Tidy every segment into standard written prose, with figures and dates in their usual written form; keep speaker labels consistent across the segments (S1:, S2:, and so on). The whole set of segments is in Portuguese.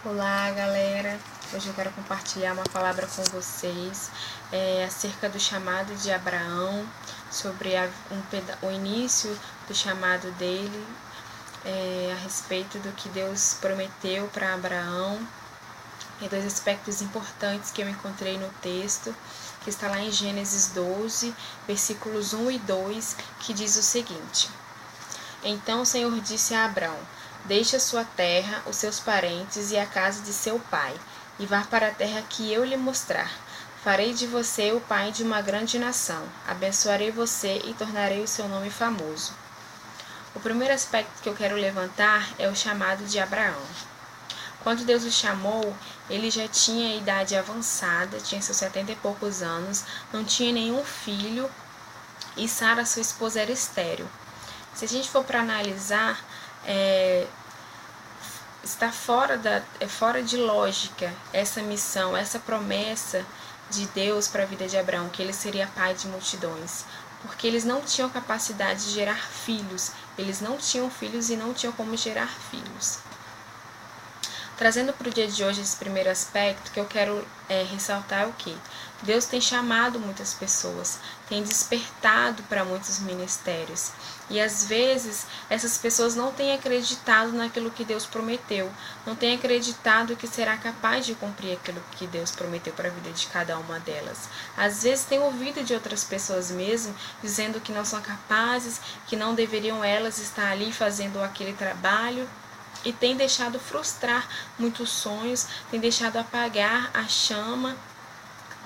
S1: Olá, galera! Hoje eu quero compartilhar uma palavra com vocês acerca do chamado de Abraão, sobre o início do chamado dele, a respeito do que Deus prometeu para Abraão. E dois aspectos importantes que eu encontrei no texto, que está lá em Gênesis 12, versículos 1 e 2, que diz o seguinte: Então o Senhor disse a Abrão: Deixe a sua terra, os seus parentes e a casa de seu pai, e vá para a terra que eu lhe mostrar. Farei de você o pai de uma grande nação. Abençoarei você e tornarei o seu nome famoso. O primeiro aspecto que eu quero levantar é o chamado de Abraão. Quando Deus o chamou, ele já tinha idade avançada, tinha seus 70 e poucos anos, não tinha nenhum filho e Sara, sua esposa, era estéril. Se a gente for para analisar, está fora de lógica essa missão, essa promessa de Deus para a vida de Abraão, que ele seria pai de multidões, porque eles não tinham capacidade de gerar filhos, eles não tinham filhos e não tinham como gerar filhos. Trazendo para o dia de hoje esse primeiro aspecto, que eu quero ressaltar é o que? Deus tem chamado muitas pessoas, tem despertado para muitos ministérios. E às vezes essas pessoas não têm acreditado naquilo que Deus prometeu, não têm acreditado que será capaz de cumprir aquilo que Deus prometeu para a vida de cada uma delas. Às vezes tem ouvido de outras pessoas mesmo, dizendo que não são capazes, que não deveriam elas estar ali fazendo aquele trabalho, e tem deixado frustrar muitos sonhos, tem deixado apagar a chama,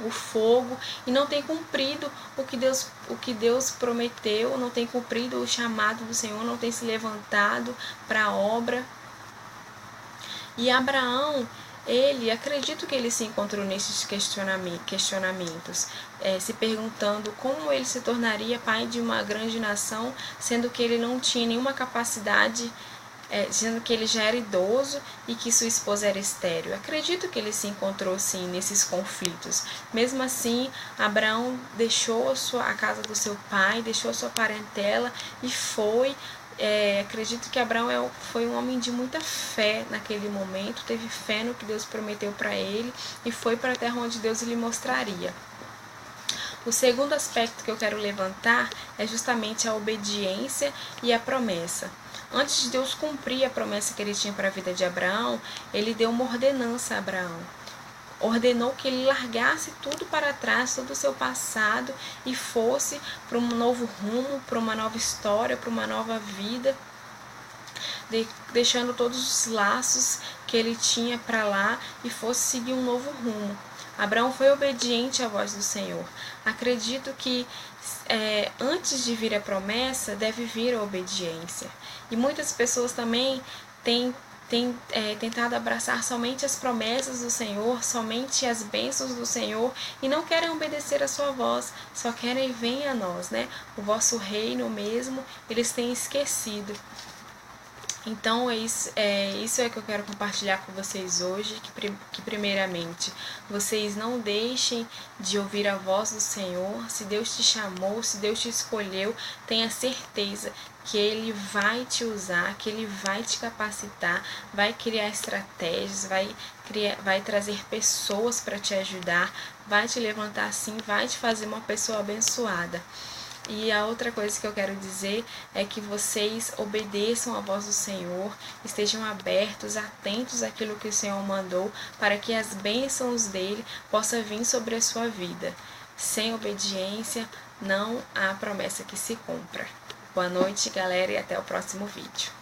S1: o fogo, e não tem cumprido o que Deus prometeu, não tem cumprido o chamado do Senhor, não tem se levantado para a obra. E Abraão, acredito que ele se encontrou nesses questionamentos, se perguntando como ele se tornaria pai de uma grande nação, sendo que ele não tinha nenhuma capacidade, dizendo que ele já era idoso e que sua esposa era estéril. Acredito que ele se encontrou sim nesses conflitos. Mesmo assim, Abraão deixou a casa do seu pai, deixou a sua parentela e foi. Acredito que Abraão foi um homem de muita fé naquele momento, teve fé no que Deus prometeu para ele e foi para a terra onde Deus lhe mostraria. O segundo aspecto que eu quero levantar é justamente a obediência e a promessa. Antes de Deus cumprir a promessa que ele tinha para a vida de Abraão, ele deu uma ordenança a Abraão. Ordenou que ele largasse tudo para trás, todo o seu passado, e fosse para um novo rumo, para uma nova história, para uma nova vida, deixando todos os laços que ele tinha para lá e fosse seguir um novo rumo. Abraão foi obediente à voz do Senhor. Acredito que antes de vir a promessa, deve vir a obediência. E muitas pessoas também têm tentado abraçar somente as promessas do Senhor, somente as bênçãos do Senhor, e não querem obedecer a sua voz, só querem venha a nós, né? O vosso reino mesmo, eles têm esquecido. Então isso que eu quero compartilhar com vocês hoje, que primeiramente vocês não deixem de ouvir a voz do Senhor. Se Deus te chamou, se Deus te escolheu, tenha certeza que Ele vai te usar, que Ele vai te capacitar, vai criar estratégias, vai trazer pessoas para te ajudar, vai te levantar assim, vai te fazer uma pessoa abençoada. E a outra coisa que eu quero dizer é que vocês obedeçam a voz do Senhor, estejam abertos, atentos àquilo que o Senhor mandou, para que as bênçãos dele possam vir sobre a sua vida. Sem obediência, não há promessa que se cumpra. Boa noite, galera, e até o próximo vídeo.